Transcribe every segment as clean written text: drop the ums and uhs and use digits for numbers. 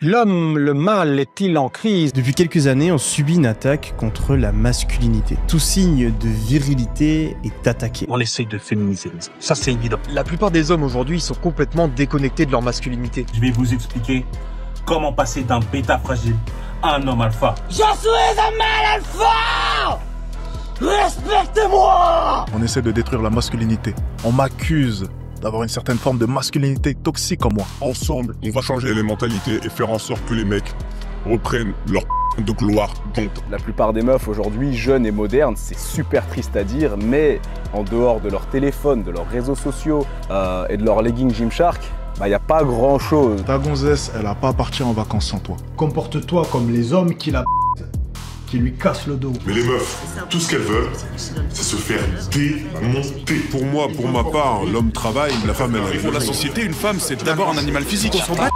L'homme, le mâle, est-il en crise? Depuis quelques années, on subit une attaque contre la masculinité. Tout signe de virilité est attaqué. On essaye de féminiser. Ça, c'est évident. La plupart des hommes aujourd'hui sont complètement déconnectés de leur masculinité. Je vais vous expliquer comment passer d'un bêta fragile à un homme alpha. Je suis un mâle alpha! Respectez-moi! On essaie de détruire la masculinité. On m'accuse d'avoir une certaine forme de masculinité toxique en moi. Ensemble, on va changer les mentalités et faire en sorte que les mecs reprennent leur de gloire. Donc, la plupart des meufs aujourd'hui, jeunes et modernes, c'est super triste à dire, mais en dehors de leur téléphone, de leurs réseaux sociaux et de leur legging Gymshark, il n'y a pas grand chose. Ta gonzesse, elle a pas à partir en vacances sans toi. Comporte-toi comme les hommes qui la qui lui cassent le dos. Mais les meufs, tout ce qu'elles veulent, c'est se faire démonter. Pour moi, pour ma part, l'homme travaille, la femme elle. Pour la société, une femme, c'est d'abord un animal physique. On s'en bat.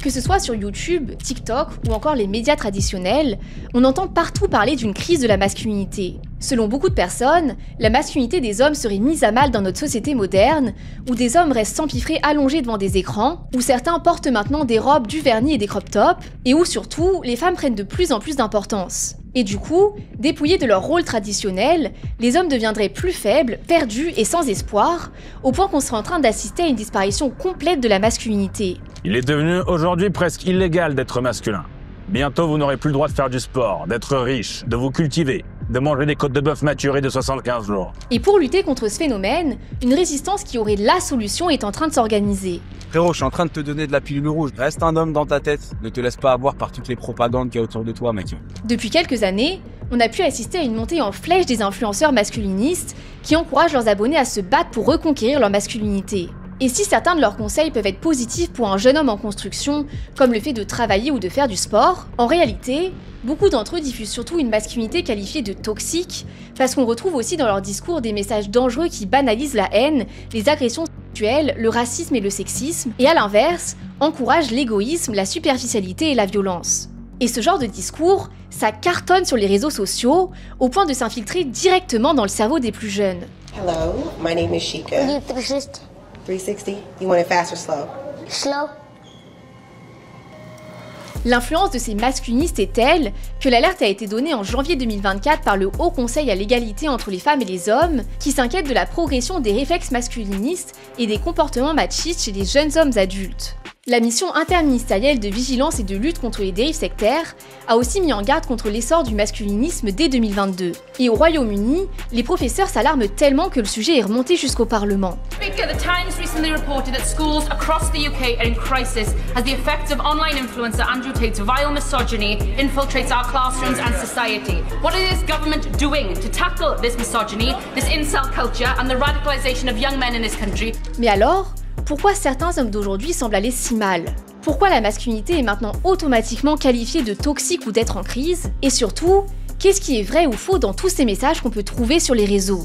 Que ce soit sur YouTube, TikTok ou encore les médias traditionnels, on entend partout parler d'une crise de la masculinité. Selon beaucoup de personnes, la masculinité des hommes serait mise à mal dans notre société moderne, où des hommes restent s'empiffrer allongés devant des écrans, où certains portent maintenant des robes, du vernis et des crop tops, et où surtout, les femmes prennent de plus en plus d'importance. Et du coup, dépouillés de leur rôle traditionnel, les hommes deviendraient plus faibles, perdus et sans espoir, au point qu'on serait en train d'assister à une disparition complète de la masculinité. Il est devenu aujourd'hui presque illégal d'être masculin. Bientôt, vous n'aurez plus le droit de faire du sport, d'être riche, de vous cultiver, de manger des côtes de bœuf maturées de 75 jours. Et pour lutter contre ce phénomène, une résistance qui aurait la solution est en train de s'organiser. Frérot, je suis en train de te donner de la pilule rouge. Reste un homme dans ta tête. Ne te laisse pas avoir par toutes les propagandes qu'il y a autour de toi, mec. Depuis quelques années, on a pu assister à une montée en flèche des influenceurs masculinistes qui encouragent leurs abonnés à se battre pour reconquérir leur masculinité. Et si certains de leurs conseils peuvent être positifs pour un jeune homme en construction, comme le fait de travailler ou de faire du sport, en réalité, beaucoup d'entre eux diffusent surtout une masculinité qualifiée de toxique, parce qu'on retrouve aussi dans leur discours des messages dangereux qui banalisent la haine, les agressions sexuelles, le racisme et le sexisme, et à l'inverse, encouragent l'égoïsme, la superficialité et la violence. Et ce genre de discours, ça cartonne sur les réseaux sociaux, au point de s'infiltrer directement dans le cerveau des plus jeunes. Hello, my name is Shika. 360? You want it fast or slow? Slow. L'influence de ces masculinistes est telle que l'alerte a été donnée en janvier 2024 par le Haut Conseil à l'égalité entre les femmes et les hommes, qui s'inquiète de la progression des réflexes masculinistes et des comportements machistes chez les jeunes hommes adultes. La mission interministérielle de vigilance et de lutte contre les dérives sectaires a aussi mis en garde contre l'essor du masculinisme dès 2022. Et au Royaume-Uni, les professeurs s'alarment tellement que le sujet est remonté jusqu'au Parlement. Speaker, the Times recently reported that schools across the UK are in crisis as the effects of online influencer Andrew Tate's vile misogyny infiltrates our classrooms and society. What is this government doing to tackle this misogyny, this incel culture and the radicalisation of young men in this country? Mais alors, pourquoi certains hommes d'aujourd'hui semblent aller si mal? Pourquoi la masculinité est maintenant automatiquement qualifiée de toxique ou d'être en crise? Et surtout, qu'est-ce qui est vrai ou faux dans tous ces messages qu'on peut trouver sur les réseaux?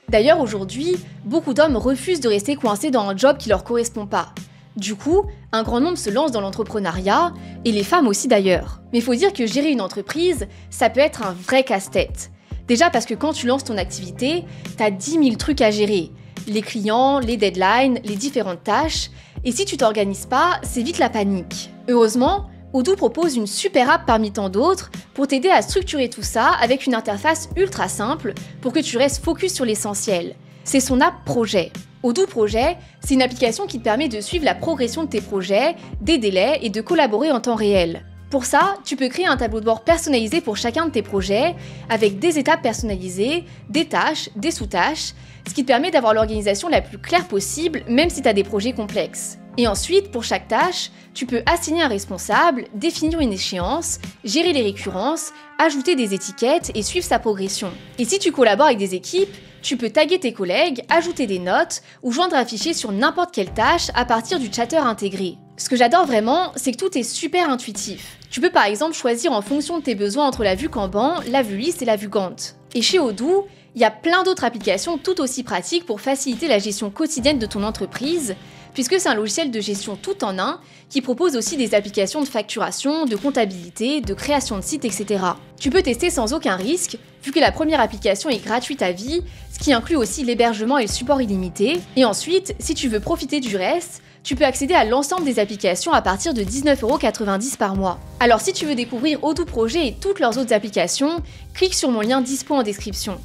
D'ailleurs, aujourd'hui, beaucoup d'hommes refusent de rester coincés dans un job qui leur correspond pas. Du coup, un grand nombre se lance dans l'entrepreneuriat, et les femmes aussi d'ailleurs. Mais faut dire que gérer une entreprise, ça peut être un vrai casse-tête. Déjà parce que quand tu lances ton activité, t'as 10 000 trucs à gérer. Les clients, les deadlines, les différentes tâches, et si tu t'organises pas, c'est vite la panique. Heureusement, Odoo propose une super app parmi tant d'autres pour t'aider à structurer tout ça avec une interface ultra simple pour que tu restes focus sur l'essentiel. C'est son app Projet. Odoo Projet, c'est une application qui te permet de suivre la progression de tes projets, des délais et de collaborer en temps réel. Pour ça, tu peux créer un tableau de bord personnalisé pour chacun de tes projets, avec des étapes personnalisées, des tâches, des sous-tâches, ce qui te permet d'avoir l'organisation la plus claire possible, même si tu as des projets complexes. Et ensuite, pour chaque tâche, tu peux assigner un responsable, définir une échéance, gérer les récurrences, ajouter des étiquettes et suivre sa progression. Et si tu collabores avec des équipes, tu peux taguer tes collègues, ajouter des notes ou joindre un fichier sur n'importe quelle tâche à partir du chatter intégré. Ce que j'adore vraiment, c'est que tout est super intuitif. Tu peux par exemple choisir en fonction de tes besoins entre la vue Kanban, la vue liste et la vue Gantt. Et chez Odoo, il y a plein d'autres applications tout aussi pratiques pour faciliter la gestion quotidienne de ton entreprise, puisque c'est un logiciel de gestion tout en un qui propose aussi des applications de facturation, de comptabilité, de création de sites, etc. Tu peux tester sans aucun risque, vu que la première application est gratuite à vie, ce qui inclut aussi l'hébergement et le support illimité. Et ensuite, si tu veux profiter du reste, tu peux accéder à l'ensemble des applications à partir de 19,90 € par mois. Alors si tu veux découvrir Odoo Projet et toutes leurs autres applications, clique sur mon lien dispo en description.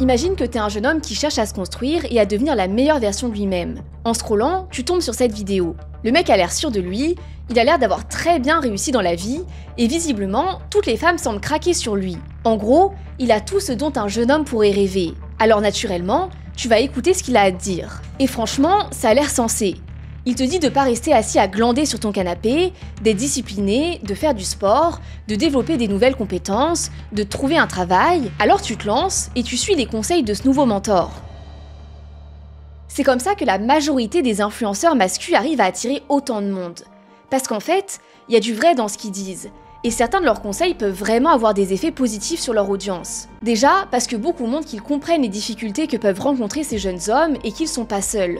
Imagine que t'es un jeune homme qui cherche à se construire et à devenir la meilleure version de lui-même. En scrollant, tu tombes sur cette vidéo. Le mec a l'air sûr de lui, il a l'air d'avoir très bien réussi dans la vie, et visiblement, toutes les femmes semblent craquer sur lui. En gros, il a tout ce dont un jeune homme pourrait rêver. Alors naturellement, tu vas écouter ce qu'il a à te dire. Et franchement, ça a l'air sensé. Il te dit de pas rester assis à glander sur ton canapé, d'être discipliné, de faire du sport, de développer des nouvelles compétences, de trouver un travail. Alors tu te lances et tu suis les conseils de ce nouveau mentor. C'est comme ça que la majorité des influenceurs masculins arrivent à attirer autant de monde. Parce qu'en fait, il y a du vrai dans ce qu'ils disent. Et certains de leurs conseils peuvent vraiment avoir des effets positifs sur leur audience. Déjà, parce que beaucoup montrent qu'ils comprennent les difficultés que peuvent rencontrer ces jeunes hommes et qu'ils sont pas seuls.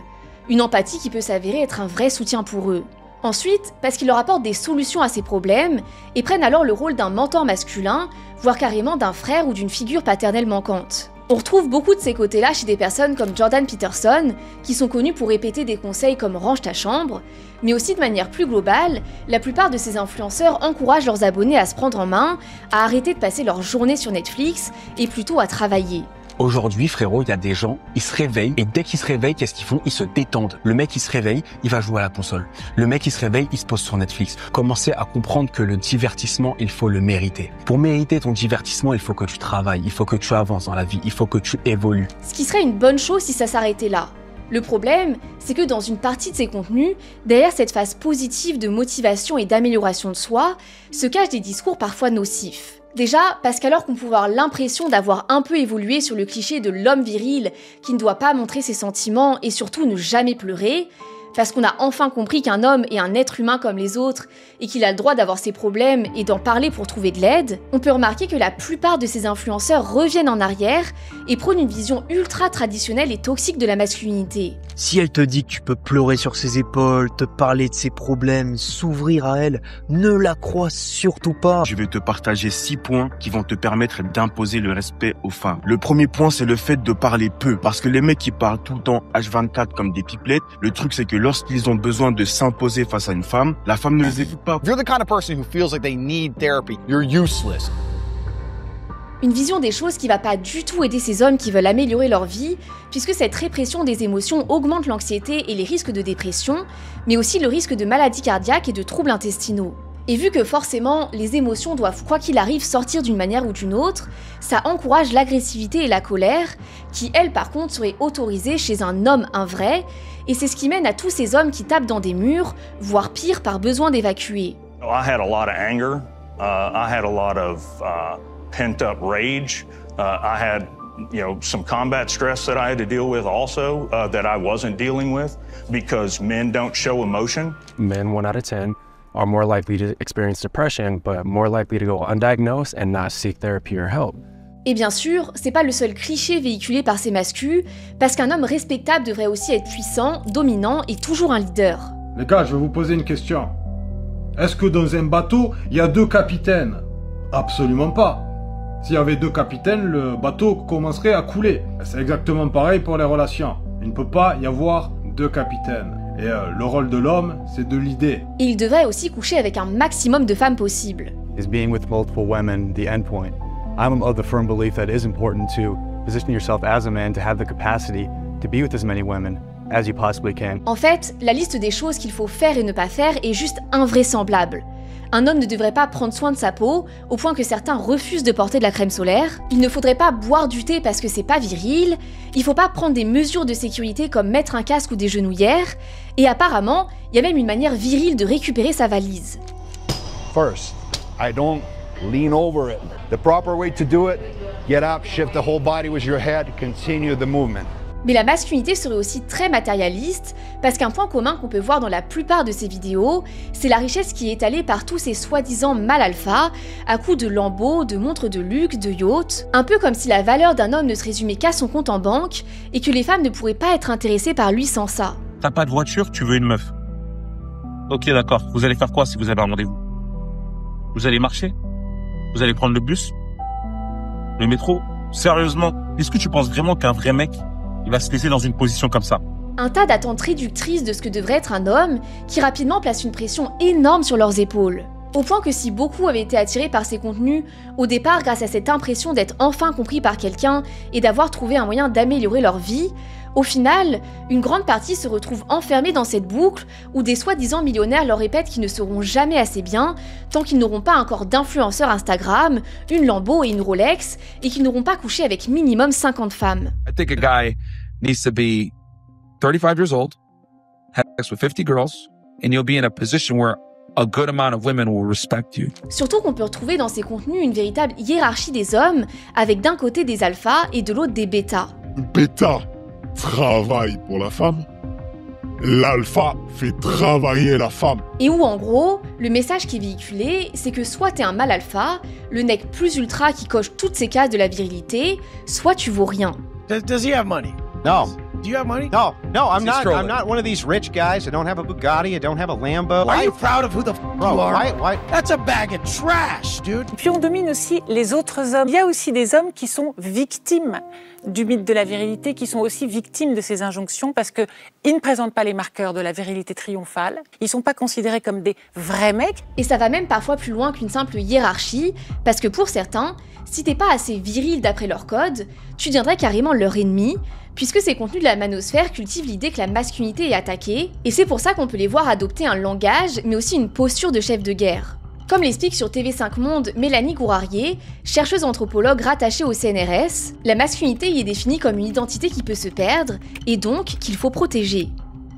Une empathie qui peut s'avérer être un vrai soutien pour eux. Ensuite, parce qu'ils leur apportent des solutions à ces problèmes et prennent alors le rôle d'un mentor masculin, voire carrément d'un frère ou d'une figure paternelle manquante. On retrouve beaucoup de ces côtés-là chez des personnes comme Jordan Peterson, qui sont connus pour répéter des conseils comme « range ta chambre », mais aussi de manière plus globale, la plupart de ces influenceurs encouragent leurs abonnés à se prendre en main, à arrêter de passer leur journée sur Netflix et plutôt à travailler. Aujourd'hui, frérot, il y a des gens, ils se réveillent et dès qu'ils se réveillent, qu'est-ce qu'ils font? Ils se détendent. Le mec, il se réveille, il va jouer à la console. Le mec, il se réveille, il se pose sur Netflix. Commencez à comprendre que le divertissement, il faut le mériter. Pour mériter ton divertissement, il faut que tu travailles, il faut que tu avances dans la vie, il faut que tu évolues. Ce qui serait une bonne chose si ça s'arrêtait là. Le problème, c'est que dans une partie de ces contenus, derrière cette phase positive de motivation et d'amélioration de soi, se cachent des discours parfois nocifs. Déjà, parce qu'alors qu'on peut avoir l'impression d'avoir un peu évolué sur le cliché de l'homme viril qui ne doit pas montrer ses sentiments et surtout ne jamais pleurer, parce qu'on a enfin compris qu'un homme est un être humain comme les autres et qu'il a le droit d'avoir ses problèmes et d'en parler pour trouver de l'aide, on peut remarquer que la plupart de ces influenceurs reviennent en arrière et prônent une vision ultra traditionnelle et toxique de la masculinité. Si elle te dit que tu peux pleurer sur ses épaules, te parler de ses problèmes, s'ouvrir à elle, ne la crois surtout pas. Je vais te partager 6 points qui vont te permettre d'imposer le respect aux femmes. Le premier point, c'est le fait de parler peu. Parce que les mecs qui parlent tout le temps H24 comme des pipelettes, le truc c'est que lorsqu'ils ont besoin de s'imposer face à une femme, la femme ne les écoute pas. If you're the kind of person who feels like they need therapy, you're useless. Une vision des choses qui va pas du tout aider ces hommes qui veulent améliorer leur vie, puisque cette répression des émotions augmente l'anxiété et les risques de dépression, mais aussi le risque de maladies cardiaques et de troubles intestinaux. Et vu que forcément, les émotions doivent quoi qu'il arrive sortir d'une manière ou d'une autre, ça encourage l'agressivité et la colère, qui elles par contre seraient autorisées chez un homme, un vrai, et c'est ce qui mène à tous ces hommes qui tapent dans des murs, voire pire par besoin d'évacuer. I had a lot of anger, I had a lot of pent-up rage, I had some combat stress that I had to deal with also that I wasn't dealing with because men don't show emotion. Men 1 out of 10 are more likely to experience depression, but more likely to go undiagnosed and not seek therapy or help. Et bien sûr, c'est pas le seul cliché véhiculé par ces masculins, parce qu'un homme respectable devrait aussi être puissant, dominant et toujours un leader. Les gars, je vais vous poser une question. Est-ce que dans un bateau, il y a 2 capitaines? Absolument pas. S'il y avait 2 capitaines, le bateau commencerait à couler. C'est exactement pareil pour les relations. Il ne peut pas y avoir 2 capitaines. Et le rôle de l'homme, c'est de leader. Et il devrait aussi coucher avec un maximum de femmes possible. Is being with multiple women the end point? I'm of the firm belief that it is important to position yourself as a man to have the capacity to be with as many women as you possibly can. En fait, la liste des choses qu'il faut faire et ne pas faire est juste invraisemblable. Un homme ne devrait pas prendre soin de sa peau, au point que certains refusent de porter de la crème solaire. Il ne faudrait pas boire du thé parce que c'est pas viril. Il faut pas prendre des mesures de sécurité comme mettre un casque ou des genouillères. Et apparemment, il y a même une manière virile de récupérer sa valise. First, I don't lean over it. The proper way to do it, get up, shift the whole body with your head, continue the movement. Mais la masculinité serait aussi très matérialiste, parce qu'un point commun qu'on peut voir dans la plupart de ces vidéos, c'est la richesse qui est étalée par tous ces soi-disant mâles alpha, à coups de lambeaux, de montres de luxe, de yachts, un peu comme si la valeur d'un homme ne se résumait qu'à son compte en banque, et que les femmes ne pourraient pas être intéressées par lui sans ça. T'as pas de voiture, tu veux une meuf. Ok, d'accord. Vous allez faire quoi si vous avez un rendez-vous? Vous allez marcher? Vous allez prendre le bus? Le métro? Sérieusement, est-ce que tu penses vraiment qu'un vrai mec, il va se laisser dans une position comme ça? Un tas d'attentes réductrices de ce que devrait être un homme qui rapidement place une pression énorme sur leurs épaules. Au point que si beaucoup avaient été attirés par ces contenus, au départ grâce à cette impression d'être enfin compris par quelqu'un et d'avoir trouvé un moyen d'améliorer leur vie, au final, une grande partie se retrouve enfermée dans cette boucle où des soi-disant millionnaires leur répètent qu'ils ne seront jamais assez bien tant qu'ils n'auront pas un corps d'influenceur Instagram, une Lambo et une Rolex, et qu'ils n'auront pas couché avec minimum 50 femmes. I think a guy needs to be 35 years old, have sex with 50 girls, and you'll be in a position where a good amount of women will respect you. Surtout qu'on peut retrouver dans ces contenus une véritable hiérarchie des hommes, avec d'un côté des alphas et de l'autre des bêtas. Bêta travaille pour la femme, l'alpha fait travailler la femme. Et où en gros, le message qui est véhiculé, c'est que soit t'es un mâle alpha, le mec plus ultra qui coche toutes ces cases de la virilité, soit tu vaux rien. Does he have money? No. Do you have money? No, I'm not one of these rich guys. I don't have a Bugatti. I don't have a Lambo. Are you proud of who the Bro, you are? why? That's a bag of trash, dude. Puis on domine aussi les autres hommes. Il y a aussi des hommes qui sont victimes du mythe de la virilité, qui sont aussi victimes de ces injonctions parce qu'ils ne présentent pas les marqueurs de la virilité triomphale. Ils ne sont pas considérés comme des vrais mecs. Et ça va même parfois plus loin qu'une simple hiérarchie, parce que pour certains, si t'es pas assez viril d'après leur code, tu deviendrais carrément leur ennemi, puisque ces contenus de la manosphère cultivent l'idée que la masculinité est attaquée, et c'est pour ça qu'on peut les voir adopter un langage, mais aussi une posture de chef de guerre. Comme l'explique sur TV5 Monde Mélanie Gourarier, chercheuse anthropologue rattachée au CNRS, la masculinité y est définie comme une identité qui peut se perdre, et donc qu'il faut protéger.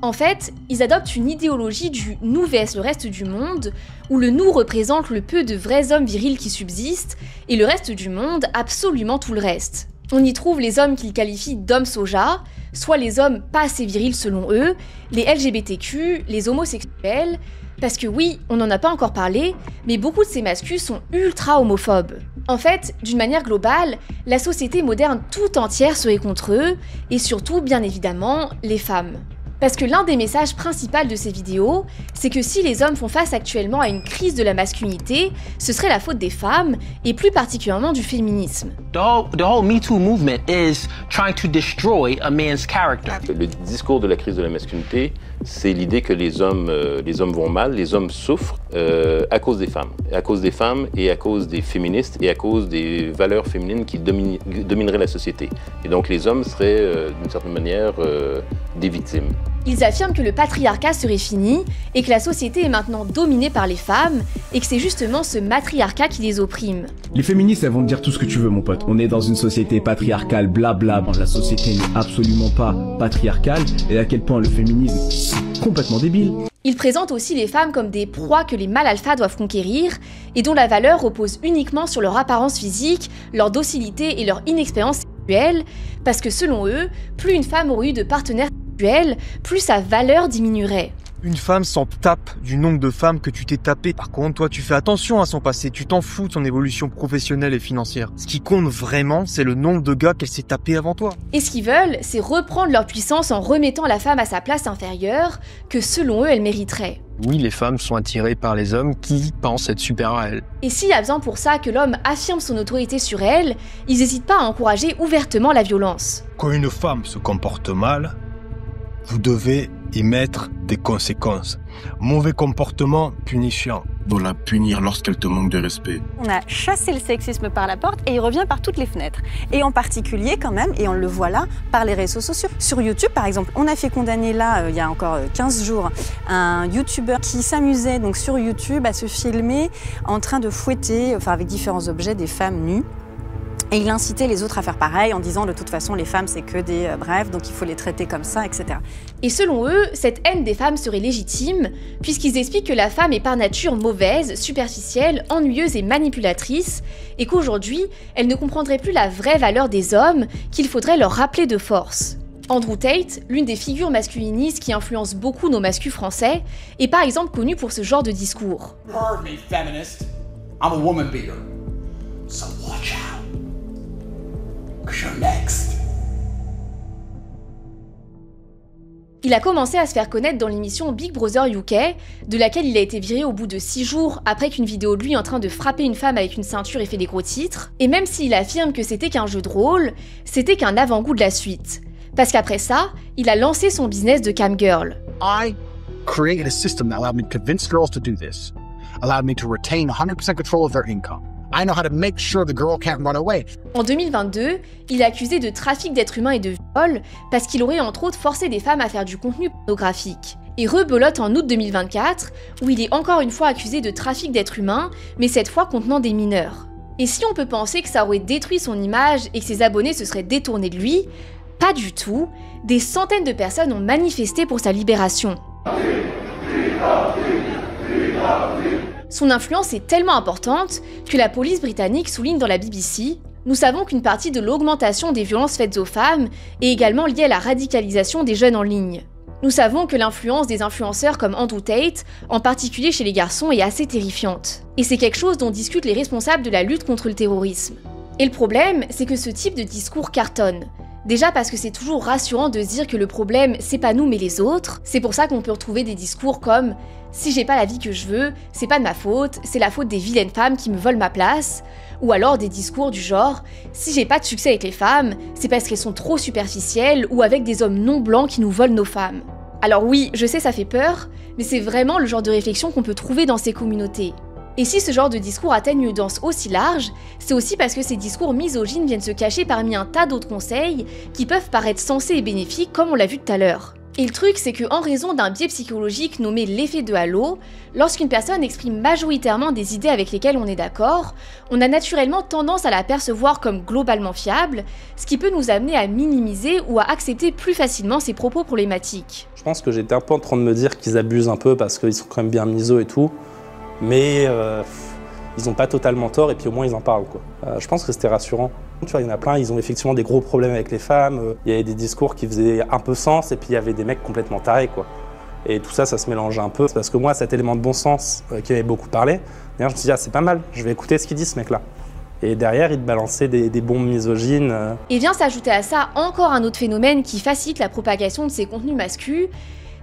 En fait, ils adoptent une idéologie du « nous vs le reste du monde », où le « nous » représente le peu de vrais hommes virils qui subsistent, et le reste du monde absolument tout le reste. On y trouve les hommes qu'ils qualifient d'hommes soja, soit les hommes pas assez virils selon eux, les LGBTQ, les homosexuels, parce que oui, on n'en a pas encore parlé, mais beaucoup de ces mascus sont ultra homophobes. En fait, d'une manière globale, la société moderne tout entière serait contre eux, et surtout, bien évidemment, les femmes. Parce que l'un des messages principaux de ces vidéos, c'est que si les hommes font face actuellement à une crise de la masculinité, ce serait la faute des femmes, et plus particulièrement du féminisme. The whole Me Too movement is trying to destroy a man's character. Le discours de la crise de la masculinité, c'est l'idée que les hommes vont mal, les hommes souffrent à cause des femmes. À cause des femmes et à cause des féministes et à cause des valeurs féminines qui domineraient la société. Et donc les hommes seraient d'une certaine manière des victimes. Ils affirment que le patriarcat serait fini et que la société est maintenant dominée par les femmes et que c'est justement ce matriarcat qui les opprime. Les féministes, elles vont te dire tout ce que tu veux, mon pote. On est dans une société patriarcale, blabla. La société n'est absolument pas patriarcale et à quel point le féminisme est complètement débile. Ils présentent aussi les femmes comme des proies que les mâles alphas doivent conquérir et dont la valeur repose uniquement sur leur apparence physique, leur docilité et leur inexpérience sexuelle, parce que selon eux, plus une femme aurait eu de partenaires sexuels, plus sa valeur diminuerait. Une femme s'en tape du nombre de femmes que tu t'es tapé. Par contre, toi, tu fais attention à son passé. Tu t'en fous de son évolution professionnelle et financière. Ce qui compte vraiment, c'est le nombre de gars qu'elle s'est tapé avant toi. Et ce qu'ils veulent, c'est reprendre leur puissance en remettant la femme à sa place inférieure, que selon eux, elle mériterait. Oui, les femmes sont attirées par les hommes qui pensent être supérieurs à elles. Et s'il y a besoin pour ça que l'homme affirme son autorité sur elle, ils n'hésitent pas à encourager ouvertement la violence. Quand une femme se comporte mal, vous devez y mettre des conséquences. Mauvais comportement, punition. Doit la punir lorsqu'elle te manque de respect. On a chassé le sexisme par la porte et il revient par toutes les fenêtres. Et en particulier quand même, et on le voit là, par les réseaux sociaux. Sur YouTube par exemple, on a fait condamner là, il y a encore 15 jours, un YouTuber qui s'amusait donc sur YouTube à se filmer en train de fouetter, enfin avec différents objets, des femmes nues. Et il incitait les autres à faire pareil en disant de toute façon les femmes c'est que des brefs, donc il faut les traiter comme ça, etc. Et selon eux, cette haine des femmes serait légitime, puisqu'ils expliquent que la femme est par nature mauvaise, superficielle, ennuyeuse et manipulatrice, et qu'aujourd'hui, elle ne comprendrait plus la vraie valeur des hommes, qu'il faudrait leur rappeler de force. Andrew Tate, l'une des figures masculinistes qui influencent beaucoup nos mascus français, est par exemple connu pour ce genre de discours. Heard me, feminist. I'm a woman beater. So watch out. You're next. Il a commencé à se faire connaître dans l'émission Big Brother UK, de laquelle il a été viré au bout de 6 jours après qu'une vidéo de lui en train de frapper une femme avec une ceinture ait fait des gros titres. Et même s'il affirme que c'était qu'un jeu de rôle, c'était qu'un avant-goût de la suite. Parce qu'après ça, il a lancé son business de camgirl. I created a system that allowed me to convince girls to do this, allowed me to retain 100% control of their income. I know how to make sure the girl can't run away. En 2022, il est accusé de trafic d'êtres humains et de viol parce qu'il aurait entre autres forcé des femmes à faire du contenu pornographique. Et rebelote en août 2024, où il est encore une fois accusé de trafic d'êtres humains, mais cette fois contenant des mineurs. Et si on peut penser que ça aurait détruit son image et que ses abonnés se seraient détournés de lui, pas du tout. Des centaines de personnes ont manifesté pour sa libération. Son influence est tellement importante que la police britannique souligne dans la BBC « Nous savons qu'une partie de l'augmentation des violences faites aux femmes est également liée à la radicalisation des jeunes en ligne. Nous savons que l'influence des influenceurs comme Andrew Tate, en particulier chez les garçons, est assez terrifiante. Et c'est quelque chose dont discutent les responsables de la lutte contre le terrorisme. Et le problème, c'est que ce type de discours cartonne. Déjà parce que c'est toujours rassurant de se dire que le problème, c'est pas nous mais les autres. C'est pour ça qu'on peut retrouver des discours comme « Si j'ai pas la vie que je veux, c'est pas de ma faute, c'est la faute des vilaines femmes qui me volent ma place », ou alors des discours du genre « Si j'ai pas de succès avec les femmes, c'est parce qu'elles sont trop superficielles ou avec des hommes non blancs qui nous volent nos femmes ». Alors oui, je sais ça fait peur, mais c'est vraiment le genre de réflexion qu'on peut trouver dans ces communautés. Et si ce genre de discours atteigne une audience aussi large, c'est aussi parce que ces discours misogynes viennent se cacher parmi un tas d'autres conseils qui peuvent paraître sensés et bénéfiques comme on l'a vu tout à l'heure. Et le truc, c'est qu'en raison d'un biais psychologique nommé l'effet de halo, lorsqu'une personne exprime majoritairement des idées avec lesquelles on est d'accord, on a naturellement tendance à la percevoir comme globalement fiable, ce qui peut nous amener à minimiser ou à accepter plus facilement ses propos problématiques. Je pense que j'étais un peu en train de me dire qu'ils abusent un peu parce qu'ils sont quand même bien miso et tout, mais ils n'ont pas totalement tort et puis au moins ils en parlent, quoi. Je pense que c'était rassurant. Tu vois, il y en a plein, ils ont effectivement des gros problèmes avec les femmes, il y avait des discours qui faisaient un peu sens et puis il y avait des mecs complètement tarés, quoi. Et tout ça, ça se mélangeait un peu. Parce que moi, cet élément de bon sens qui avait beaucoup parlé, d'ailleurs, je me suis dit, ah, c'est pas mal, je vais écouter ce qu'il dit ce mec-là. Et derrière, il te balançait des bombes misogynes. Et vient s'ajouter à ça encore un autre phénomène qui facilite la propagation de ces contenus masculins,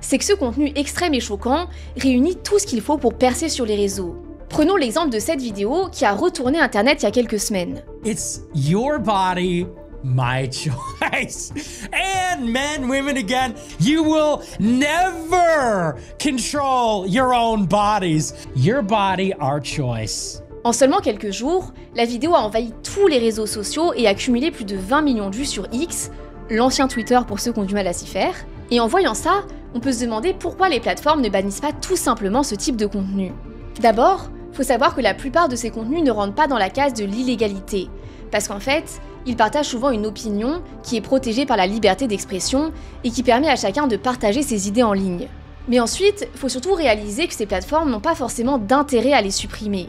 c'est que ce contenu extrême et choquant réunit tout ce qu'il faut pour percer sur les réseaux. Prenons l'exemple de cette vidéo qui a retourné Internet il y a quelques semaines. It's your body, my choice. And men, women again, you will never control your own bodies. Your body, our choice. En seulement quelques jours, la vidéo a envahi tous les réseaux sociaux et a cumulé plus de 20 millions de vues sur X, l'ancien Twitter pour ceux qui ont du mal à s'y faire. Et en voyant ça, on peut se demander pourquoi les plateformes ne bannissent pas tout simplement ce type de contenu. D'abord, faut savoir que la plupart de ces contenus ne rentrent pas dans la case de l'illégalité, parce qu'en fait, ils partagent souvent une opinion qui est protégée par la liberté d'expression et qui permet à chacun de partager ses idées en ligne. Mais ensuite, faut surtout réaliser que ces plateformes n'ont pas forcément d'intérêt à les supprimer.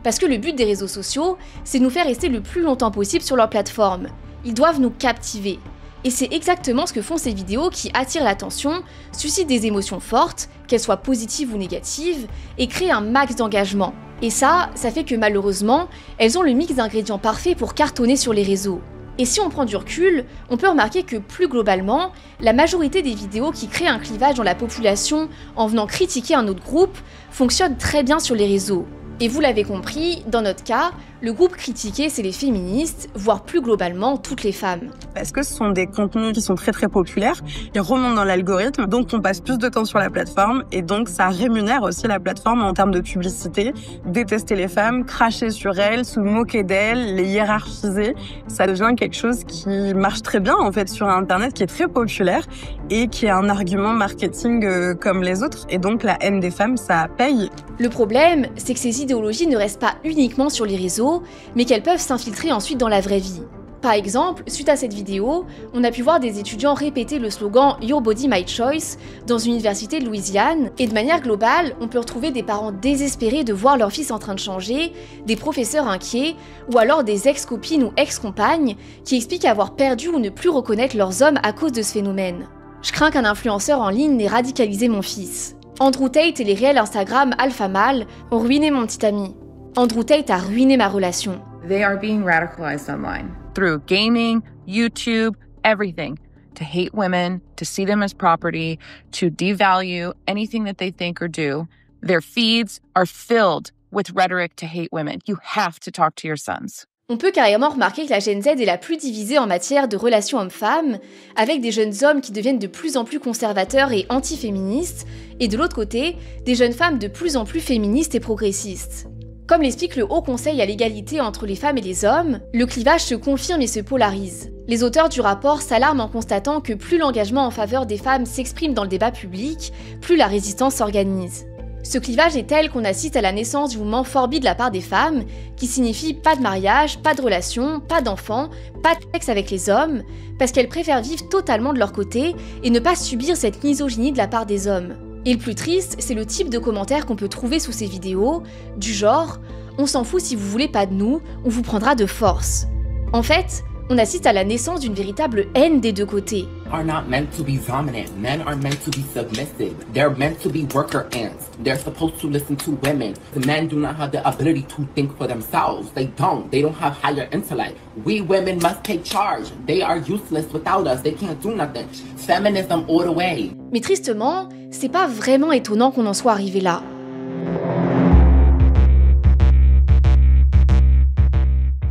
Parce que le but des réseaux sociaux, c'est de nous faire rester le plus longtemps possible sur leur plateforme. Ils doivent nous captiver. Et c'est exactement ce que font ces vidéos qui attirent l'attention, suscitent des émotions fortes, qu'elles soient positives ou négatives, et créent un max d'engagement. Et ça fait que malheureusement, elles ont le mix d'ingrédients parfait pour cartonner sur les réseaux. Et si on prend du recul, on peut remarquer que plus globalement, la majorité des vidéos qui créent un clivage dans la population en venant critiquer un autre groupe fonctionnent très bien sur les réseaux. Et vous l'avez compris, dans notre cas, le groupe critiqué, c'est les féministes, voire plus globalement, toutes les femmes. Parce que ce sont des contenus qui sont très très populaires, ils remontent dans l'algorithme, donc on passe plus de temps sur la plateforme, et donc ça rémunère aussi la plateforme en termes de publicité. Détester les femmes, cracher sur elles, se moquer d'elles, les hiérarchiser, ça devient quelque chose qui marche très bien en fait sur Internet, qui est très populaire, et qui est un argument marketing comme les autres, et donc la haine des femmes, ça paye. Le problème, c'est que ces idéologies ne restent pas uniquement sur les réseaux, mais qu'elles peuvent s'infiltrer ensuite dans la vraie vie. Par exemple, suite à cette vidéo, on a pu voir des étudiants répéter le slogan « Your body, my choice » dans une université de Louisiane, et de manière globale, on peut retrouver des parents désespérés de voir leur fils en train de changer, des professeurs inquiets, ou alors des ex-copines ou ex-compagnes qui expliquent avoir perdu ou ne plus reconnaître leurs hommes à cause de ce phénomène. Je crains qu'un influenceur en ligne n'ait radicalisé mon fils. Andrew Tate et les réels Instagram Alpha Male ont ruiné mon petit ami. Andrew Tate a ruiné ma relation. They are being radicalized online through gaming, YouTube, everything. to hate women, to see them as property, to devalue anything that they think or do. Their feeds are filled with rhetoric to hate women. You have to talk to your sons. On peut carrément remarquer que la Gen Z est la plus divisée en matière de relations hommes-femmes, avec des jeunes hommes qui deviennent de plus en plus conservateurs et anti-féministes, et de l'autre côté, des jeunes femmes de plus en plus féministes et progressistes. Comme l'explique le Haut Conseil à l'égalité entre les femmes et les hommes, le clivage se confirme et se polarise. Les auteurs du rapport s'alarment en constatant que plus l'engagement en faveur des femmes s'exprime dans le débat public, plus la résistance s'organise. Ce clivage est tel qu'on assiste à la naissance du mouvement Forbi de la part des femmes, qui signifie pas de mariage, pas de relation, pas d'enfants, pas de sexe avec les hommes, parce qu'elles préfèrent vivre totalement de leur côté et ne pas subir cette misogynie de la part des hommes. Et le plus triste, c'est le type de commentaires qu'on peut trouver sous ces vidéos, du genre « On s'en fout si vous voulez pas de nous, on vous prendra de force ». En fait, on assiste à la naissance d'une véritable haine des deux côtés. Are not meant to be dominant. Men are meant to be submissive. They're meant to be worker ants. They're supposed to listen to women. The men do not have the ability to think for themselves. They don't. They don't have higher intellect. We women must take charge. They are useless without us. They can't do nothing. Feminism all the way. Mais tristement, c'est pas vraiment étonnant qu'on en soit arrivé là.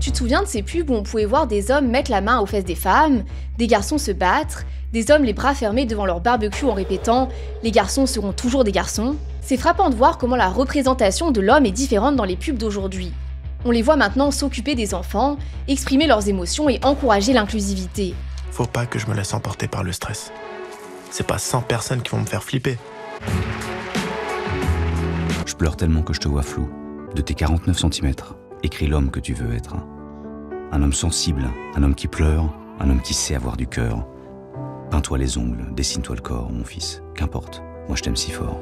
Tu te souviens de ces pubs où on pouvait voir des hommes mettre la main aux fesses des femmes, des garçons se battre, des hommes les bras fermés devant leur barbecue en répétant « les garçons seront toujours des garçons ». C'est frappant de voir comment la représentation de l'homme est différente dans les pubs d'aujourd'hui. On les voit maintenant s'occuper des enfants, exprimer leurs émotions et encourager l'inclusivité. Faut pas que je me laisse emporter par le stress. C'est pas 100 personnes qui vont me faire flipper. Je pleure tellement que je te vois flou. De tes 49 cm, écris l'homme que tu veux être. Un homme sensible, un homme qui pleure, un homme qui sait avoir du cœur. Peins-toi les ongles, dessine-toi le corps, mon fils. Qu'importe, moi je t'aime si fort.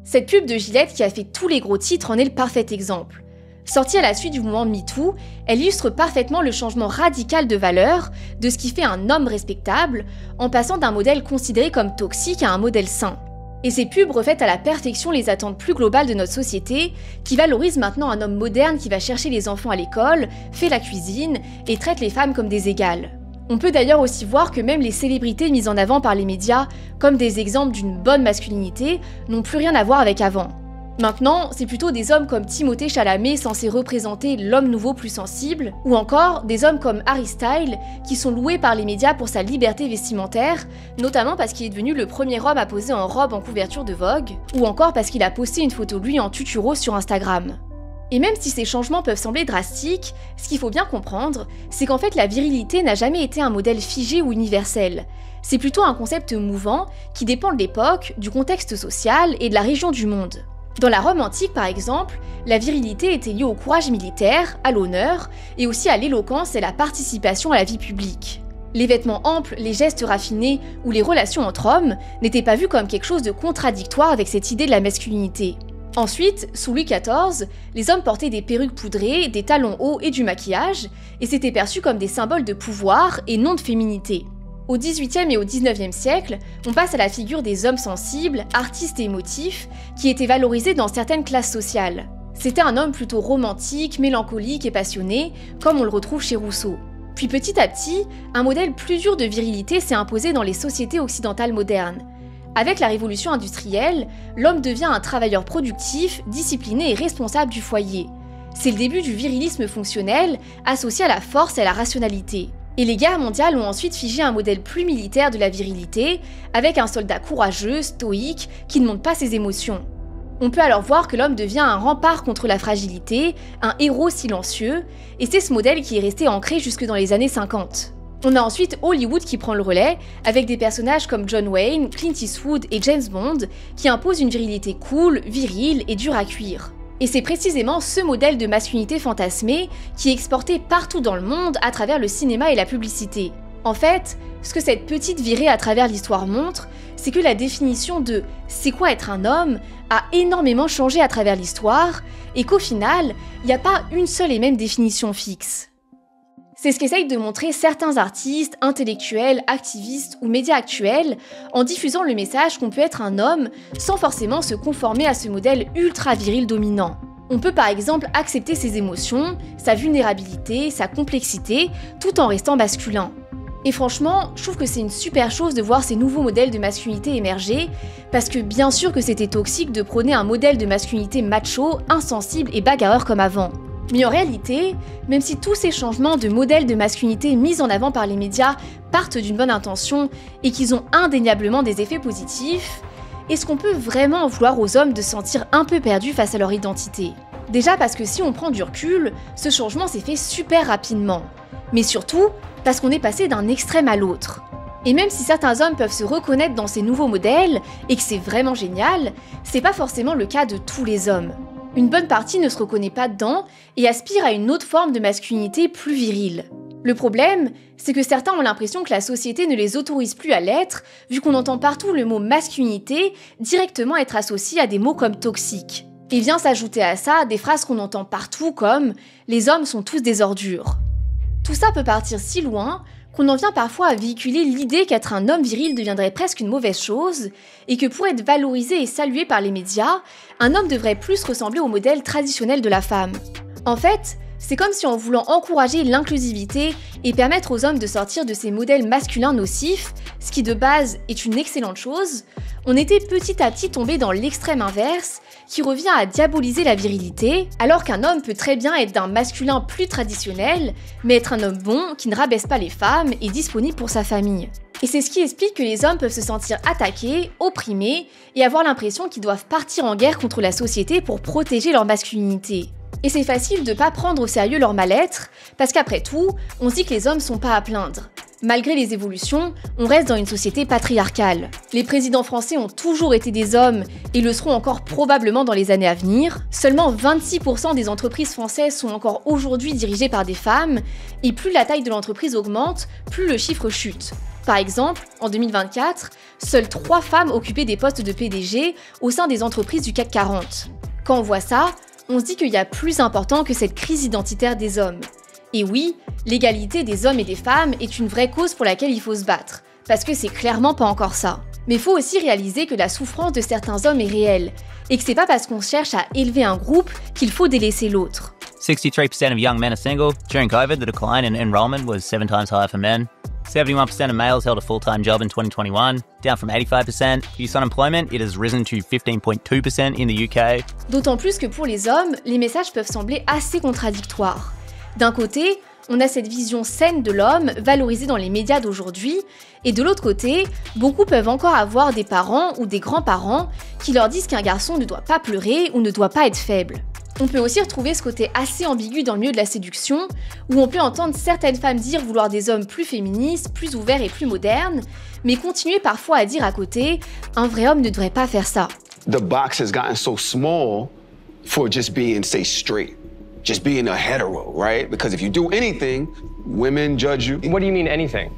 Cette pub de Gillette qui a fait tous les gros titres en est le parfait exemple. Sortie à la suite du mouvement MeToo, elle illustre parfaitement le changement radical de valeur de ce qui fait un homme respectable, en passant d'un modèle considéré comme toxique à un modèle sain. Et ces pubs reflètent à la perfection les attentes plus globales de notre société, qui valorise maintenant un homme moderne qui va chercher les enfants à l'école, fait la cuisine et traite les femmes comme des égales. On peut d'ailleurs aussi voir que même les célébrités mises en avant par les médias comme des exemples d'une bonne masculinité n'ont plus rien à voir avec avant. Maintenant, c'est plutôt des hommes comme Timothée Chalamet censés représenter l'homme nouveau plus sensible, ou encore des hommes comme Harry Styles qui sont loués par les médias pour sa liberté vestimentaire, notamment parce qu'il est devenu le premier homme à poser en robe en couverture de Vogue, ou encore parce qu'il a posté une photo de lui en tuturo sur Instagram. Et même si ces changements peuvent sembler drastiques, ce qu'il faut bien comprendre, c'est qu'en fait la virilité n'a jamais été un modèle figé ou universel. C'est plutôt un concept mouvant qui dépend de l'époque, du contexte social et de la région du monde. Dans la Rome antique, par exemple, la virilité était liée au courage militaire, à l'honneur, et aussi à l'éloquence et la participation à la vie publique. Les vêtements amples, les gestes raffinés ou les relations entre hommes n'étaient pas vus comme quelque chose de contradictoire avec cette idée de la masculinité. Ensuite, sous Louis XIV, les hommes portaient des perruques poudrées, des talons hauts et du maquillage, et c'était perçu comme des symboles de pouvoir et non de féminité. Au XVIIIe et au XIXe siècle, on passe à la figure des hommes sensibles, artistes et émotifs, qui étaient valorisés dans certaines classes sociales. C'était un homme plutôt romantique, mélancolique et passionné, comme on le retrouve chez Rousseau. Puis petit à petit, un modèle plus dur de virilité s'est imposé dans les sociétés occidentales modernes. Avec la révolution industrielle, l'homme devient un travailleur productif, discipliné et responsable du foyer. C'est le début du virilisme fonctionnel, associé à la force et à la rationalité. Et les guerres mondiales ont ensuite figé un modèle plus militaire de la virilité, avec un soldat courageux, stoïque, qui ne montre pas ses émotions. On peut alors voir que l'homme devient un rempart contre la fragilité, un héros silencieux, et c'est ce modèle qui est resté ancré jusque dans les années 50. On a ensuite Hollywood qui prend le relais, avec des personnages comme John Wayne, Clint Eastwood et James Bond, qui imposent une virilité cool, virile et dure à cuire. Et c'est précisément ce modèle de masculinité fantasmée qui est exporté partout dans le monde à travers le cinéma et la publicité. En fait, ce que cette petite virée à travers l'histoire montre, c'est que la définition de « c'est quoi être un homme » a énormément changé à travers l'histoire, et qu'au final, il n'y a pas une seule et même définition fixe. C'est ce qu'essayent de montrer certains artistes, intellectuels, activistes ou médias actuels en diffusant le message qu'on peut être un homme sans forcément se conformer à ce modèle ultra viril dominant. On peut par exemple accepter ses émotions, sa vulnérabilité, sa complexité, tout en restant masculin. Et franchement, je trouve que c'est une super chose de voir ces nouveaux modèles de masculinité émerger, parce que bien sûr que c'était toxique de prôner un modèle de masculinité macho, insensible et bagarreur comme avant. Mais en réalité, même si tous ces changements de modèles de masculinité mis en avant par les médias partent d'une bonne intention et qu'ils ont indéniablement des effets positifs, est-ce qu'on peut vraiment en vouloir aux hommes de se sentir un peu perdus face à leur identité? Déjà parce que si on prend du recul, ce changement s'est fait super rapidement. Mais surtout, parce qu'on est passé d'un extrême à l'autre. Et même si certains hommes peuvent se reconnaître dans ces nouveaux modèles, et que c'est vraiment génial, c'est pas forcément le cas de tous les hommes. Une bonne partie ne se reconnaît pas dedans et aspire à une autre forme de masculinité plus virile. Le problème, c'est que certains ont l'impression que la société ne les autorise plus à l'être, vu qu'on entend partout le mot masculinité directement être associé à des mots comme toxique. Et vient s'ajouter à ça des phrases qu'on entend partout comme « les hommes sont tous des ordures ». Tout ça peut partir si loin qu'on en vient parfois à véhiculer l'idée qu'être un homme viril deviendrait presque une mauvaise chose, et que pour être valorisé et salué par les médias, un homme devrait plus ressembler au modèle traditionnel de la femme. En fait, c'est comme si en voulant encourager l'inclusivité et permettre aux hommes de sortir de ces modèles masculins nocifs, ce qui de base est une excellente chose, on était petit à petit tombé dans l'extrême inverse, qui revient à diaboliser la virilité, alors qu'un homme peut très bien être d'un masculin plus traditionnel, mais être un homme bon, qui ne rabaisse pas les femmes et disponible pour sa famille. Et c'est ce qui explique que les hommes peuvent se sentir attaqués, opprimés, et avoir l'impression qu'ils doivent partir en guerre contre la société pour protéger leur masculinité. Et c'est facile de pas prendre au sérieux leur mal-être, parce qu'après tout, on se dit que les hommes sont pas à plaindre. Malgré les évolutions, on reste dans une société patriarcale. Les présidents français ont toujours été des hommes et le seront encore probablement dans les années à venir. Seulement 26% des entreprises françaises sont encore aujourd'hui dirigées par des femmes, et plus la taille de l'entreprise augmente, plus le chiffre chute. Par exemple, en 2024, seules 3 femmes occupaient des postes de PDG au sein des entreprises du CAC 40. Quand on voit ça, on se dit qu'il y a plus important que cette crise identitaire des hommes. Et oui, l'égalité des hommes et des femmes est une vraie cause pour laquelle il faut se battre, parce que c'est clairement pas encore ça. Mais il faut aussi réaliser que la souffrance de certains hommes est réelle, et que c'est pas parce qu'on cherche à élever un groupe qu'il faut délaisser l'autre. 63% of young men are single. During COVID, the decline in enrollment was 7 times higher for men. 71% of males held a full-time job in 2021, down from 85%. Youth unemployment, it has risen to 15.2% in the UK. D'autant plus que pour les hommes, les messages peuvent sembler assez contradictoires. D'un côté, on a cette vision saine de l'homme valorisée dans les médias d'aujourd'hui, et de l'autre côté, beaucoup peuvent encore avoir des parents ou des grands-parents qui leur disent qu'un garçon ne doit pas pleurer ou ne doit pas être faible. On peut aussi retrouver ce côté assez ambigu dans le milieu de la séduction, où on peut entendre certaines femmes dire vouloir des hommes plus féministes, plus ouverts et plus modernes, mais continuer parfois à dire à côté « un vrai homme ne devrait pas faire ça ». The box has gotten so small for just being, say, straight. Just being a hetero, right? Because if you do anything, women judge you. What do you mean anything?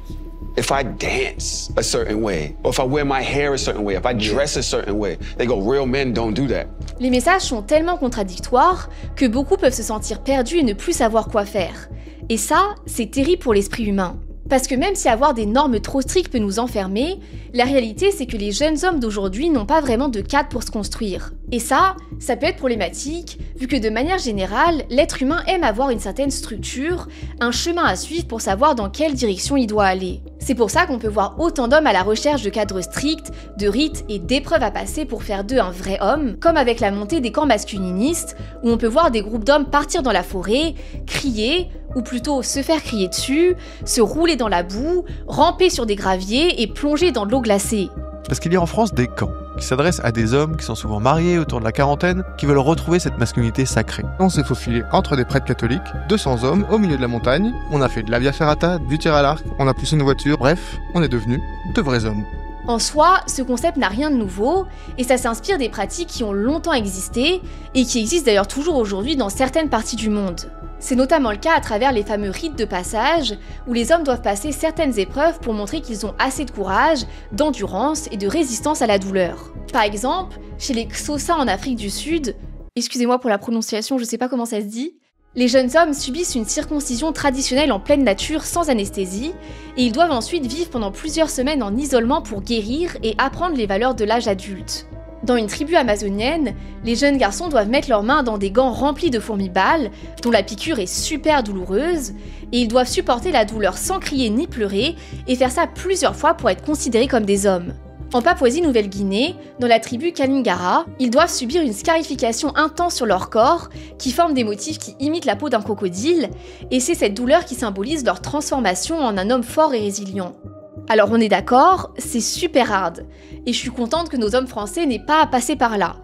If I dance a certain way, or if I wear my hair a certain way, if I dress a certain way, they go, real men don't do that. Les messages sont tellement contradictoires que beaucoup peuvent se sentir perdus et ne plus savoir quoi faire. Et ça, c'est terrible pour l'esprit humain. Parce que même si avoir des normes trop strictes peut nous enfermer, la réalité c'est que les jeunes hommes d'aujourd'hui n'ont pas vraiment de cadre pour se construire. Et ça peut être problématique, vu que de manière générale, l'être humain aime avoir une certaine structure, un chemin à suivre pour savoir dans quelle direction il doit aller. C'est pour ça qu'on peut voir autant d'hommes à la recherche de cadres stricts, de rites et d'épreuves à passer pour faire d'eux un vrai homme, comme avec la montée des camps masculinistes, où on peut voir des groupes d'hommes partir dans la forêt, crier, ou plutôt se faire crier dessus, se rouler dans la boue, ramper sur des graviers et plonger dans de l'eau glacée. Parce qu'il y a en France des camps qui s'adressent à des hommes qui sont souvent mariés autour de la quarantaine, qui veulent retrouver cette masculinité sacrée. On s'est faufilé entre des prêtres catholiques, 200 hommes au milieu de la montagne, on a fait de la via ferrata, du tir à l'arc, on a poussé nos voitures, bref, on est devenus de vrais hommes. En soi, ce concept n'a rien de nouveau, et ça s'inspire des pratiques qui ont longtemps existé, et qui existent d'ailleurs toujours aujourd'hui dans certaines parties du monde. C'est notamment le cas à travers les fameux rites de passage, où les hommes doivent passer certaines épreuves pour montrer qu'ils ont assez de courage, d'endurance et de résistance à la douleur. Par exemple, chez les Xhosa en Afrique du Sud, excusez-moi pour la prononciation, je sais pas comment ça se dit, les jeunes hommes subissent une circoncision traditionnelle en pleine nature sans anesthésie, et ils doivent ensuite vivre pendant plusieurs semaines en isolement pour guérir et apprendre les valeurs de l'âge adulte. Dans une tribu amazonienne, les jeunes garçons doivent mettre leurs mains dans des gants remplis de fourmis-balles, dont la piqûre est super douloureuse, et ils doivent supporter la douleur sans crier ni pleurer, et faire ça plusieurs fois pour être considérés comme des hommes. En Papouasie-Nouvelle-Guinée, dans la tribu Kalingara, ils doivent subir une scarification intense sur leur corps, qui forme des motifs qui imitent la peau d'un crocodile, et c'est cette douleur qui symbolise leur transformation en un homme fort et résilient. Alors on est d'accord, c'est super hard, et je suis contente que nos hommes français n'aient pas à passer par là.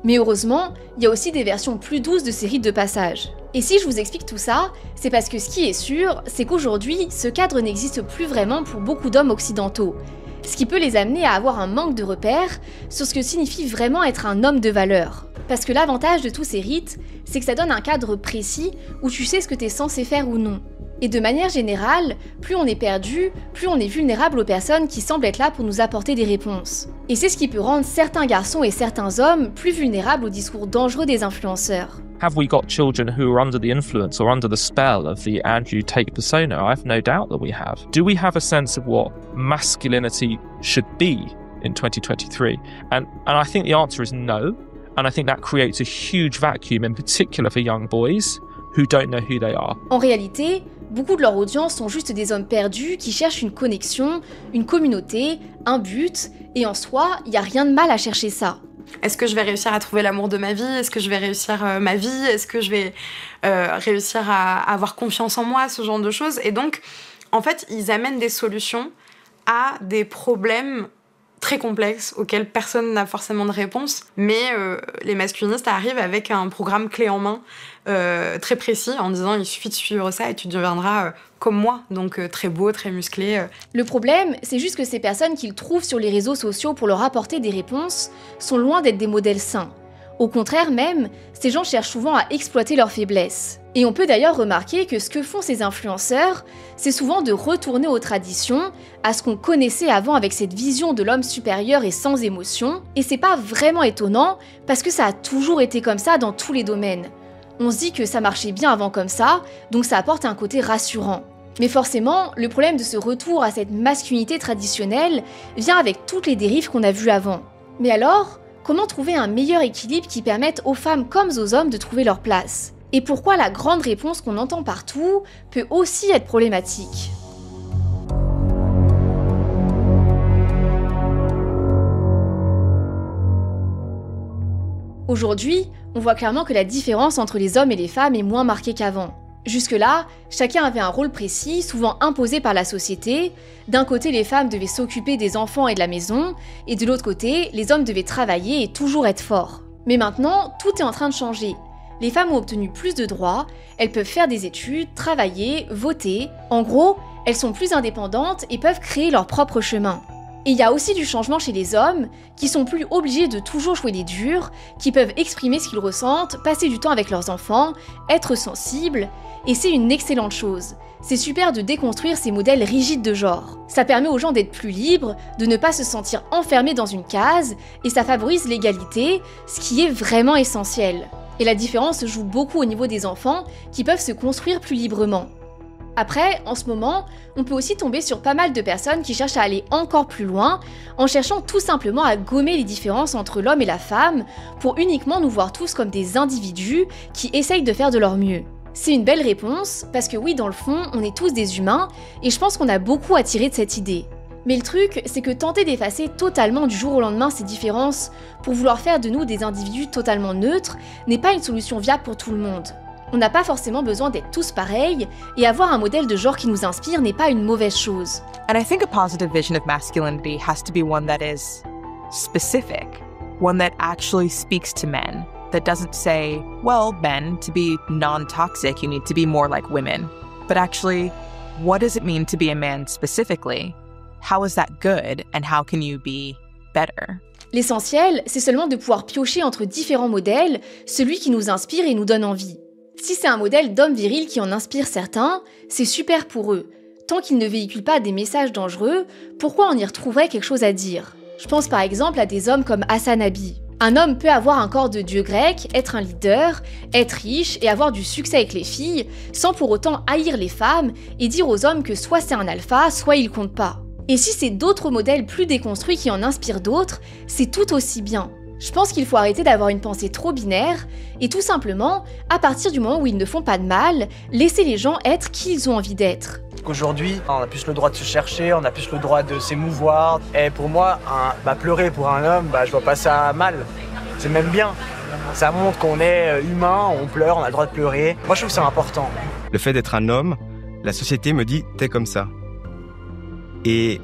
Mais heureusement, il y a aussi des versions plus douces de ces rites de passage. Et si je vous explique tout ça, c'est parce que ce qui est sûr, c'est qu'aujourd'hui, ce cadre n'existe plus vraiment pour beaucoup d'hommes occidentaux. Ce qui peut les amener à avoir un manque de repères sur ce que signifie vraiment être un homme de valeur. Parce que l'avantage de tous ces rites, c'est que ça donne un cadre précis où tu sais ce que t'es censé faire ou non. Et de manière générale, plus on est perdu, plus on est vulnérable aux personnes qui semblent être là pour nous apporter des réponses. Et c'est ce qui peut rendre certains garçons et certains hommes plus vulnérables aux discours dangereux des influenceurs. Have we got children who are under the influence or under the spell of the Andrew Tate persona? I have no doubt that we have. Do we have a sense of what masculinity should be in 2023? And I think the answer is no. And I think that creates a huge vacuum, in particular for young boys who don't know who they are. En réalité, beaucoup de leur audience sont juste des hommes perdus qui cherchent une connexion, une communauté, un but, et en soi, il n'y a rien de mal à chercher ça. Est-ce que je vais réussir à trouver l'amour de ma vie? Est-ce que je vais réussir ma vie? Est-ce que je vais réussir à avoir confiance en moi? Ce genre de choses. Et donc, en fait, ils amènent des solutions à des problèmes très complexes auxquels personne n'a forcément de réponse. Mais les masculinistes arrivent avec un programme clé en main très précis en disant il suffit de suivre ça et tu deviendras comme moi, donc très beau, très musclé. Le problème, c'est juste que ces personnes qu'ils trouvent sur les réseaux sociaux pour leur apporter des réponses sont loin d'être des modèles sains. Au contraire même, ces gens cherchent souvent à exploiter leurs faiblesses. Et on peut d'ailleurs remarquer que ce que font ces influenceurs, c'est souvent de retourner aux traditions, à ce qu'on connaissait avant avec cette vision de l'homme supérieur et sans émotion, et c'est pas vraiment étonnant, parce que ça a toujours été comme ça dans tous les domaines. On se dit que ça marchait bien avant comme ça, donc ça apporte un côté rassurant. Mais forcément, le problème de ce retour à cette masculinité traditionnelle vient avec toutes les dérives qu'on a vues avant. Mais alors, comment trouver un meilleur équilibre qui permette aux femmes comme aux hommes de trouver leur place? Et pourquoi la grande réponse qu'on entend partout peut aussi être problématique? Aujourd'hui, on voit clairement que la différence entre les hommes et les femmes est moins marquée qu'avant. Jusque-là, chacun avait un rôle précis, souvent imposé par la société. D'un côté, les femmes devaient s'occuper des enfants et de la maison, et de l'autre côté, les hommes devaient travailler et toujours être forts. Mais maintenant, tout est en train de changer. Les femmes ont obtenu plus de droits, elles peuvent faire des études, travailler, voter. En gros, elles sont plus indépendantes et peuvent créer leur propre chemin. Et il y a aussi du changement chez les hommes, qui sont plus obligés de toujours jouer les durs, qui peuvent exprimer ce qu'ils ressentent, passer du temps avec leurs enfants, être sensibles, et c'est une excellente chose. C'est super de déconstruire ces modèles rigides de genre. Ça permet aux gens d'être plus libres, de ne pas se sentir enfermés dans une case, et ça favorise l'égalité, ce qui est vraiment essentiel. Et la différence joue beaucoup au niveau des enfants, qui peuvent se construire plus librement. Après, en ce moment, on peut aussi tomber sur pas mal de personnes qui cherchent à aller encore plus loin, en cherchant tout simplement à gommer les différences entre l'homme et la femme, pour uniquement nous voir tous comme des individus qui essayent de faire de leur mieux. C'est une belle réponse, parce que oui, dans le fond, on est tous des humains, et je pense qu'on a beaucoup à tirer de cette idée. Mais le truc, c'est que tenter d'effacer totalement du jour au lendemain ces différences, pour vouloir faire de nous des individus totalement neutres, n'est pas une solution viable pour tout le monde. On n'a pas forcément besoin d'être tous pareils, et avoir un modèle de genre qui nous inspire n'est pas une mauvaise chose. And I think a positive vision of masculinity has to be one that is specific, one that actually speaks to men, that doesn't say, well, Ben, to be non-toxic, you need to be more like women. But actually, what does it mean to be a man specifically? How is that good, and how can you be better? L'essentiel, c'est seulement de pouvoir piocher entre différents modèles, celui qui nous inspire et nous donne envie. Si c'est un modèle d'homme viril qui en inspire certains, c'est super pour eux. Tant qu'il ne véhicule pas des messages dangereux, pourquoi on y retrouverait quelque chose à dire? Je pense par exemple à des hommes comme Hassan Abi. Un homme peut avoir un corps de dieu grec, être un leader, être riche et avoir du succès avec les filles, sans pour autant haïr les femmes et dire aux hommes que soit c'est un alpha, soit il compte pas. Et si c'est d'autres modèles plus déconstruits qui en inspirent d'autres, c'est tout aussi bien. Je pense qu'il faut arrêter d'avoir une pensée trop binaire et tout simplement, à partir du moment où ils ne font pas de mal, laisser les gens être qui ils ont envie d'être. Aujourd'hui, on a plus le droit de se chercher, on a plus le droit de s'émouvoir. Et pour moi, pleurer pour un homme, je vois pas ça mal. C'est même bien. Ça montre qu'on est humain, on pleure, on a le droit de pleurer. Moi, je trouve que c'est important. Le fait d'être un homme, la société me dit « t'es comme ça ». Et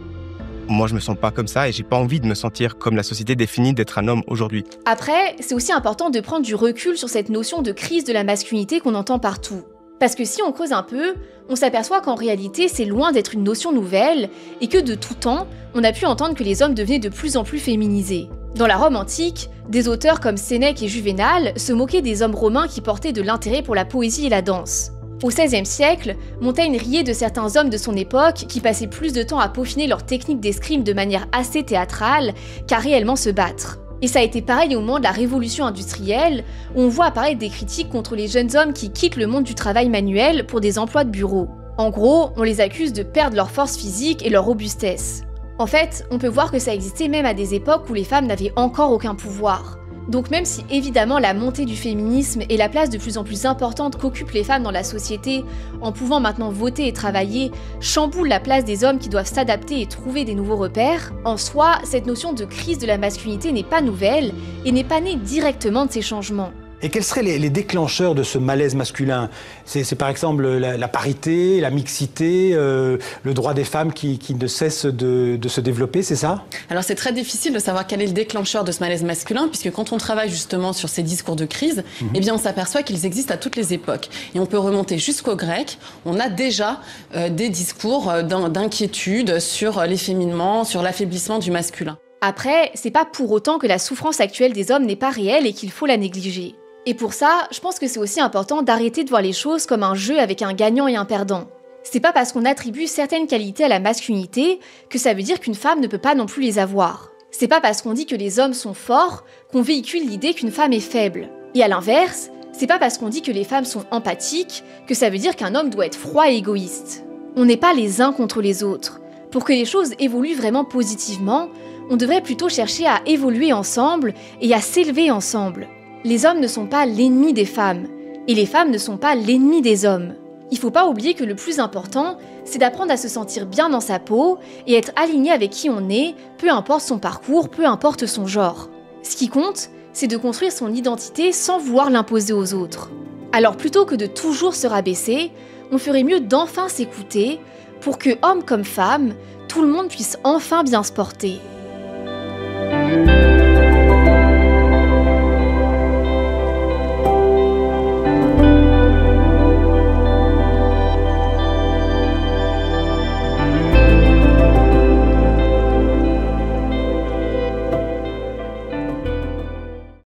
moi, je me sens pas comme ça et j'ai pas envie de me sentir comme la société définit d'être un homme aujourd'hui. Après, c'est aussi important de prendre du recul sur cette notion de crise de la masculinité qu'on entend partout. Parce que si on creuse un peu, on s'aperçoit qu'en réalité, c'est loin d'être une notion nouvelle et que de tout temps, on a pu entendre que les hommes devenaient de plus en plus féminisés. Dans la Rome antique, des auteurs comme Sénèque et Juvénal se moquaient des hommes romains qui portaient de l'intérêt pour la poésie et la danse. Au XVIe siècle, Montaigne riait de certains hommes de son époque qui passaient plus de temps à peaufiner leur technique d'escrime de manière assez théâtrale qu'à réellement se battre. Et ça a été pareil au moment de la révolution industrielle, où on voit apparaître des critiques contre les jeunes hommes qui quittent le monde du travail manuel pour des emplois de bureau. En gros, on les accuse de perdre leur force physique et leur robustesse. En fait, on peut voir que ça existait même à des époques où les femmes n'avaient encore aucun pouvoir. Donc même si évidemment la montée du féminisme et la place de plus en plus importante qu'occupent les femmes dans la société, en pouvant maintenant voter et travailler, chamboule la place des hommes qui doivent s'adapter et trouver des nouveaux repères, en soi, cette notion de crise de la masculinité n'est pas nouvelle et n'est pas née directement de ces changements. Et quels seraient les déclencheurs de ce malaise masculin? C'est par exemple la parité, la mixité, le droit des femmes qui ne cesse de se développer, c'est ça? Alors c'est très difficile de savoir quel est le déclencheur de ce malaise masculin, puisque quand on travaille justement sur ces discours de crise, eh bien on s'aperçoit qu'ils existent à toutes les époques. Et on peut remonter jusqu'aux Grecs, on a déjà des discours d'inquiétude sur l'efféminement, sur l'affaiblissement du masculin. Après, c'est pas pour autant que la souffrance actuelle des hommes n'est pas réelle et qu'il faut la négliger. Et pour ça, je pense que c'est aussi important d'arrêter de voir les choses comme un jeu avec un gagnant et un perdant. C'est pas parce qu'on attribue certaines qualités à la masculinité que ça veut dire qu'une femme ne peut pas non plus les avoir. C'est pas parce qu'on dit que les hommes sont forts qu'on véhicule l'idée qu'une femme est faible. Et à l'inverse, c'est pas parce qu'on dit que les femmes sont empathiques que ça veut dire qu'un homme doit être froid et égoïste. On n'est pas les uns contre les autres. Pour que les choses évoluent vraiment positivement, on devrait plutôt chercher à évoluer ensemble et à s'élever ensemble. Les hommes ne sont pas l'ennemi des femmes, et les femmes ne sont pas l'ennemi des hommes. Il faut pas oublier que le plus important, c'est d'apprendre à se sentir bien dans sa peau et être aligné avec qui on est, peu importe son parcours, peu importe son genre. Ce qui compte, c'est de construire son identité sans vouloir l'imposer aux autres. Alors plutôt que de toujours se rabaisser, on ferait mieux d'enfin s'écouter pour que, hommes comme femmes, tout le monde puisse enfin bien se porter.